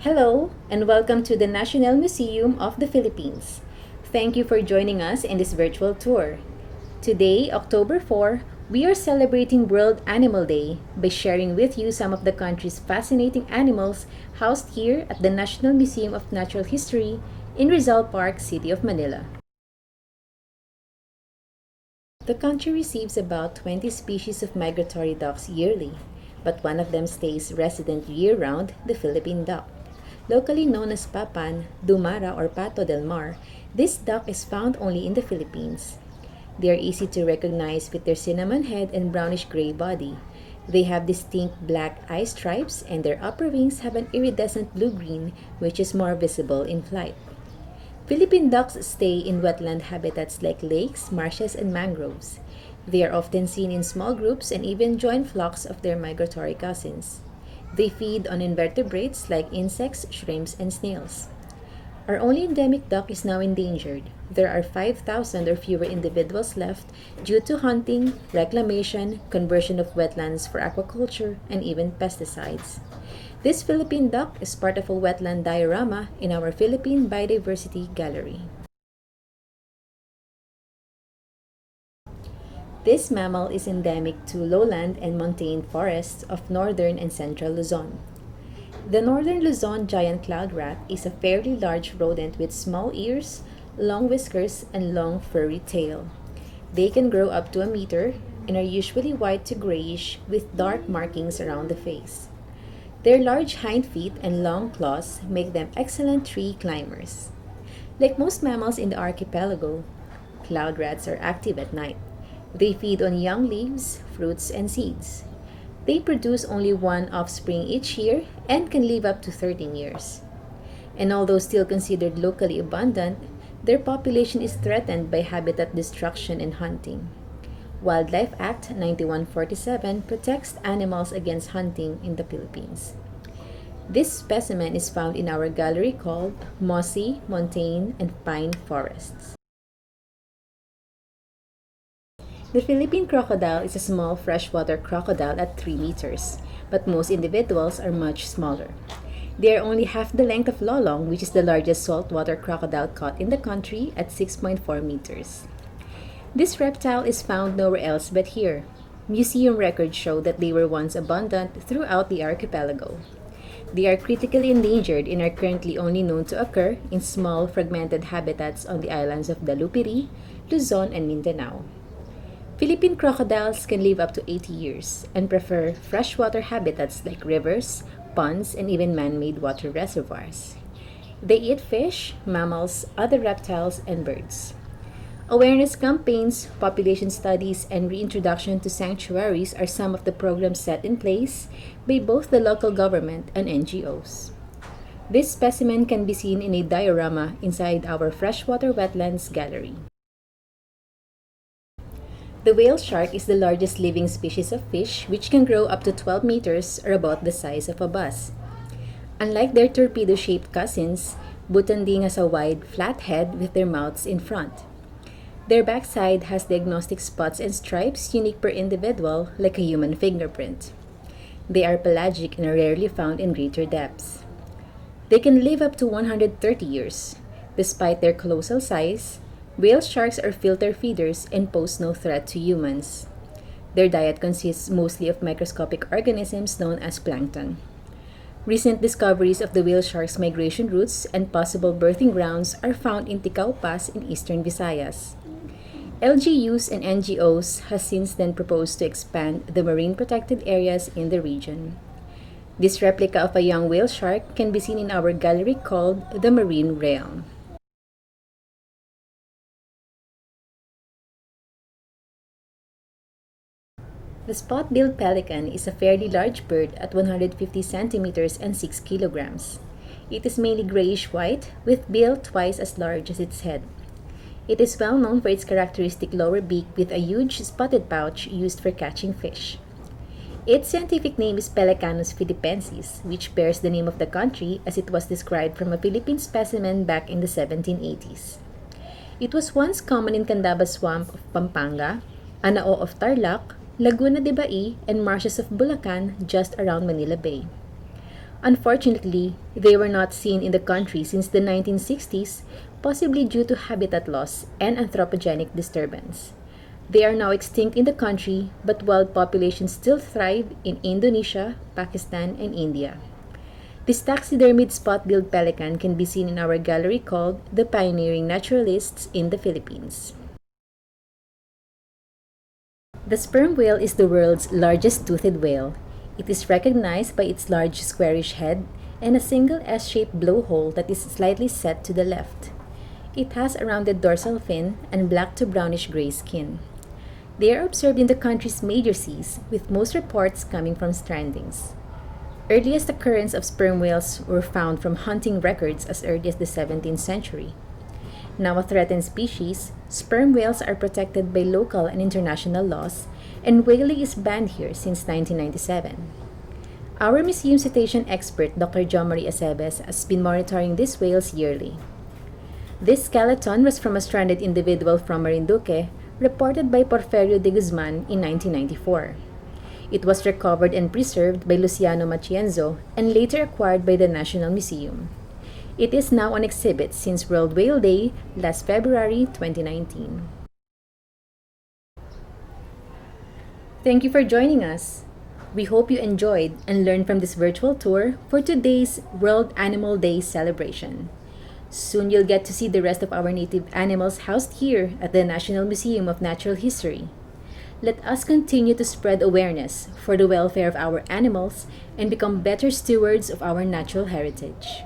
Hello, and welcome to the National Museum of the Philippines. Thank you for joining us in this virtual tour. Today, October 4, we are celebrating World Animal Day by sharing with you some of the country's fascinating animals housed here at the National Museum of Natural History in Rizal Park, City of Manila. The country receives about 20 species of migratory ducks yearly, but one of them stays resident year-round, the Philippine duck. Locally known as papan, dumara, or pato del mar, this duck is found only in the Philippines. They are easy to recognize with their cinnamon head and brownish-gray body. They have distinct black eye stripes, and their upper wings have an iridescent blue-green, which is more visible in flight. Philippine ducks stay in wetland habitats like lakes, marshes, and mangroves. They are often seen in small groups and even join flocks of their migratory cousins. They feed on invertebrates like insects, shrimps, and snails. Our only endemic duck is now endangered. There are 5,000 or fewer individuals left due to hunting, reclamation, conversion of wetlands for aquaculture, and even pesticides. This Philippine duck is part of a wetland diorama in our Philippine Biodiversity Gallery. This mammal is endemic to lowland and montane forests of northern and central Luzon. The northern Luzon giant cloud rat is a fairly large rodent with small ears, long whiskers, and long furry tail. They can grow up to a meter and are usually white to grayish with dark markings around the face. Their large hind feet and long claws make them excellent tree climbers. Like most mammals in the archipelago, cloud rats are active at night. They feed on young leaves, fruits, and seeds. They produce only one offspring each year and can live up to 13 years. And although still considered locally abundant, their population is threatened by habitat destruction and hunting. Wildlife Act 9147 protects animals against hunting in the Philippines. This specimen is found in our gallery called Mossy, Montane, and Pine Forests. The Philippine crocodile is a small freshwater crocodile at 3 meters, but most individuals are much smaller. They are only half the length of lolong, which is the largest saltwater crocodile caught in the country at 6.4 meters. This reptile is found nowhere else but here. Museum records show that they were once abundant throughout the archipelago. They are critically endangered and are currently only known to occur in small fragmented habitats on the islands of Dalupiri, Luzon, and Mindanao. Philippine crocodiles can live up to 80 years and prefer freshwater habitats like rivers, ponds, and even man-made water reservoirs. They eat fish, mammals, other reptiles, and birds. Awareness campaigns, population studies, and reintroduction to sanctuaries are some of the programs set in place by both the local government and NGOs. This specimen can be seen in a diorama inside our freshwater wetlands gallery. The whale shark is the largest living species of fish, which can grow up to 12 meters or about the size of a bus. Unlike their torpedo-shaped cousins, Butanding has a wide, flat head with their mouths in front. Their backside has diagnostic spots and stripes unique per individual, like a human fingerprint. They are pelagic and are rarely found in greater depths. They can live up to 130 years. Despite their colossal size, whale sharks are filter feeders and pose no threat to humans. Their diet consists mostly of microscopic organisms known as plankton. Recent discoveries of the whale shark's migration routes and possible birthing grounds are found in Ticao Pass in eastern Visayas. LGUs and NGOs has since then proposed to expand the marine protected areas in the region. This replica of a young whale shark can be seen in our gallery called the Marine Realm. The spot-billed pelican is a fairly large bird at 150 centimeters and 6 kilograms. It is mainly grayish-white with bill twice as large as its head. It is well known for its characteristic lower beak with a huge spotted pouch used for catching fish. Its scientific name is Pelecanus philippensis, which bears the name of the country as it was described from a Philippine specimen back in the 1780s. It was once common in Candaba Swamp of Pampanga, Anao of Tarlac, Laguna de Bai, and marshes of Bulacan just around Manila Bay. Unfortunately, they were not seen in the country since the 1960s, possibly due to habitat loss and anthropogenic disturbance. They are now extinct in the country, but wild populations still thrive in Indonesia, Pakistan, and India. This taxidermied spot-billed pelican can be seen in our gallery called The Pioneering Naturalists in the Philippines. The sperm whale is the world's largest toothed whale. It is recognized by its large squarish head and a single S-shaped blowhole that is slightly set to the left. It has a rounded dorsal fin and black to brownish gray skin. They are observed in the country's major seas, with most reports coming from strandings. Earliest occurrence of sperm whales were found from hunting records as early as the 17th century. Now a threatened species, sperm whales are protected by local and international laws, and whaling is banned here since 1997. Our museum cetacean expert, Dr. John Marie Acebes, has been monitoring these whales yearly. This skeleton was from a stranded individual from Marinduque, reported by Porfirio de Guzman in 1994. It was recovered and preserved by Luciano Macienzo and later acquired by the National Museum. It is now on exhibit since World Whale Day last February 2019. Thank you for joining us. We hope you enjoyed and learned from this virtual tour for today's World Animal Day celebration. Soon you'll get to see the rest of our native animals housed here at the National Museum of Natural History. Let us continue to spread awareness for the welfare of our animals and become better stewards of our natural heritage.